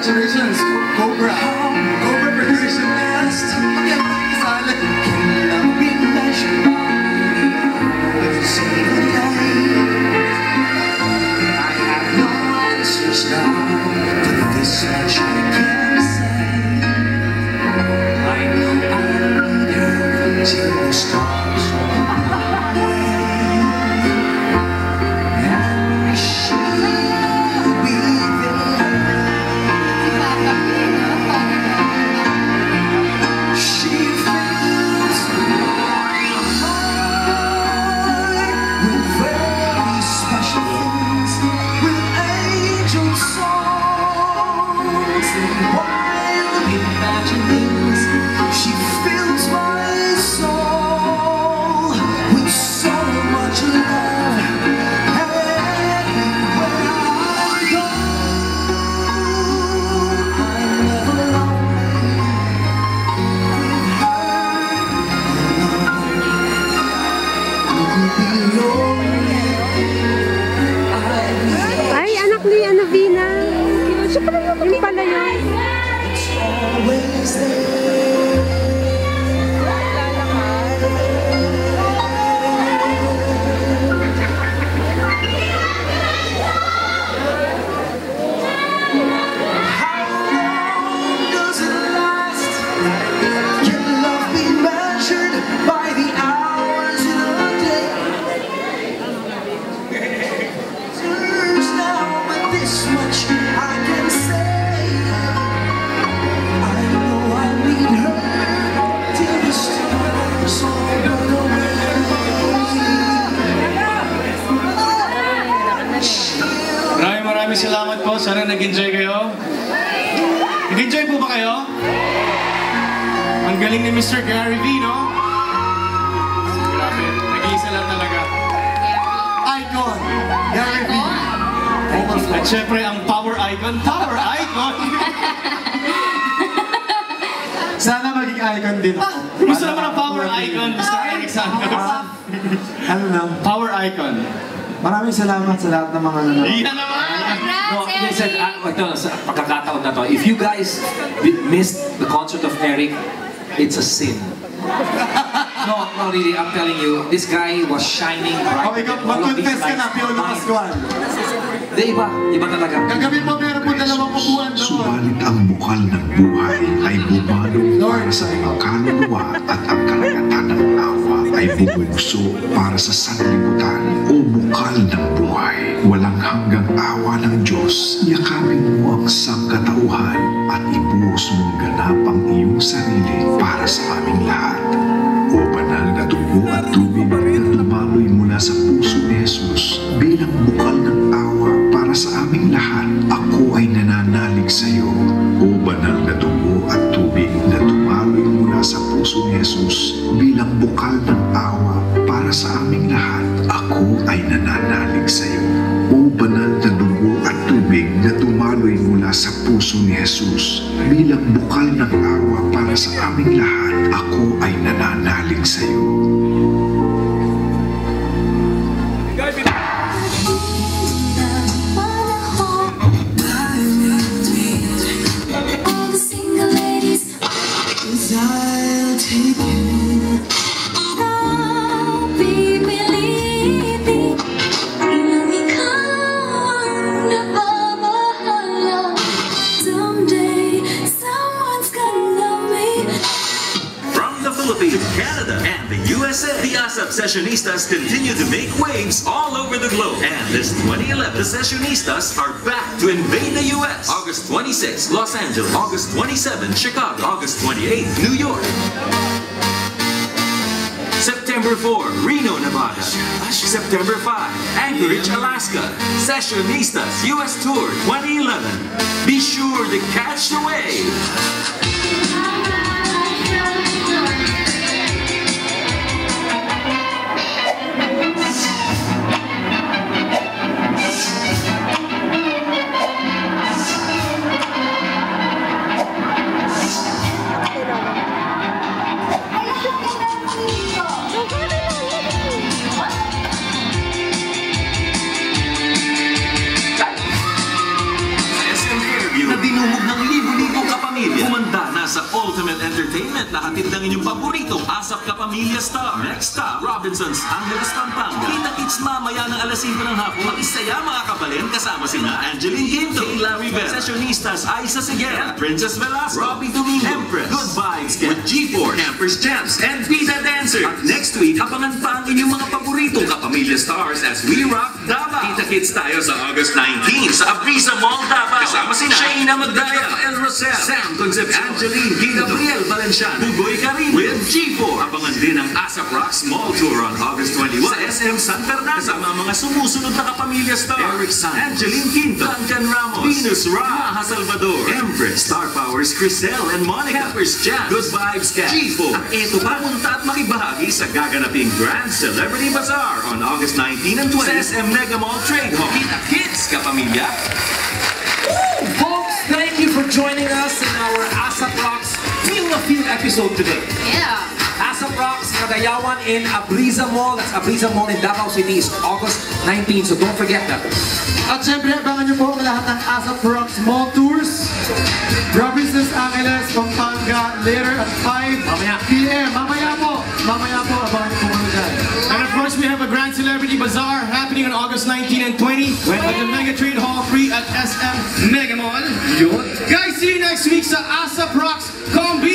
Congratulations, Cobra. Cobra Production Nest. Again, kasali. Kailang pinasyon every single day. I have no answers now, but this much I can say. I know I need her till the stars fall away. And she'll be there. She fills my heart with very special things, with angel songs and wild imaginings. She fills my soul with so much love. Everywhere I go, I'm never lonely with her alone. I could be lonely. Ay, anak ni Vina. Yung pala yun. It's always there. How long does it last? Can love be measured by the hours in a day? Years now, but this much I can say. I know I need her till the stars all burn away. Maraming salamat po. Sana nag-enjoy kayo. Nag-enjoy po ba kayo? Ang galing ni Mr. Gary V, no? Grabe. Nag-iisa lang talaga. Icon, Gary V. At syempre, ang power icon. Power icon! Sana maging icon din. Gusto naman ang power icon, Mr. Alexander. Ano na? Power icon. Maraming salamat sa lahat ng mga nanonood. Iyan naman! No, listen, ito, sa pagkakataon na to, if you guys missed the concert of Eric, it's a sin. No, really, I'm telling you, this guy was shining bright. Okay, mag-confess ka na, Piolo Pascual. Iba talaga. Gagawin mo, meron po dalawang upuan doon. Subalit ang bukal ng buhay ay bumalong para sa mga kaluluwa at ang karagatan ng awa ay bubugso para sa sanlibutan. O bukal ng buhay, walang hanggang awa ng Diyos, yakapin mo ang sangkatauhan at ibuhos mong ganap ang iyong sarili para sa aming lahat. O banal na dugo at tubig na dumaloy mula sa puso ni Jesus bilang bukal ng awa para sa aming lahat, ako ay nananalig sa iyo. O banal na dugo at tubig na dumaloy mula sa puso ni Jesus bilang bukal ng awa para sa aming lahat, ako ay nananalig sa iyo. O banal na dugo at tubig na dumaloy mula sa puso ni Jesus bilang bukal ng awa para sa aming lahat, ako ay nananalig sa iyo. I'll take you. I'll be believing. Let me come above our love. Someday, someone's gonna love me. From the Philippines, Canada, and the USA, the ASAP Sessionistas continue to make waves all over the globe. And this 2011, the Sessionistas are back to invade the US. August 26, Los Angeles. August 27, Chicago. August 28, New York. September 4, Reno, Nevada. September 5, Anchorage, Alaska. Sessionistas US Tour 2011. Be sure to catch the wave. tinumog ng libo-libong kapamilya. Kumanda na sa Ultimate Entertainment na hatid ng inyong paboritong ASAP Kapamilya Star. Next stop, Robinsons, Angeles, Pampanga. Kita-kits mamaya ng alas 5 ng hapon. Mag-isaya mga kabalin kasama sina Angeline Quinto, Kayla Rivera, Sessionistas, Aiza Seguera, Princess Velasco, Robbie Domingo, Empress, Good Vibes, with G4, Campers Champs, and Pita Dancer. At next week, abangan pa ang inyong mga paboritong Kapamilya Stars as we rock Davao. Kita-kits tayo sa August 19 sa Abrisa Mall, Davao. Kasama sina Shaina Magdaya, El Rosel, Sam Concepcion, Angeline Quinto, Gabriel Valenciano, Bugoy Karim, with G4. Abangan din ang ASAP Rock Small Tour on August 21 sa SM San Fernando. Kasama ang mga sumusunod na Kapamilya Stars, Eric San, Angeline Quinto, Duncan Ramos, Venus Ra, Maha Salvador, Empress, Star Powers, Crisel, and Monica, Campers Jam, Good Vibes Cat, G4. At ito pa, punta at makibahagi sa gaganaping Grand Celebrity Bazaar on August 19 and 20 sa SM Mega Mall Trade Hall. Kita-kits, Kapamilya! Folks, thank you for joining us in our ASAP Rocks Feel the Feel episode today. Yeah. ASAP Rocks Cagayawan in Abrisa Mall. That's Abrisa Mall in Davao City. It's August 19, so don't forget that. At syempre, abangan niyo po ang lahat ng ASAP Rocks Mall Tours. Robinsons, Angeles, Pampanga, later at 5 p.m. Mamaya po, abangan niyo po kami dyan. And of course, we have a Grand Celebrity Bazaar happening on August 19 and 20 at the Mega Trade Hall 3 at SM Mega Mall. Guys, see you next week sa ASAP Rocks Combi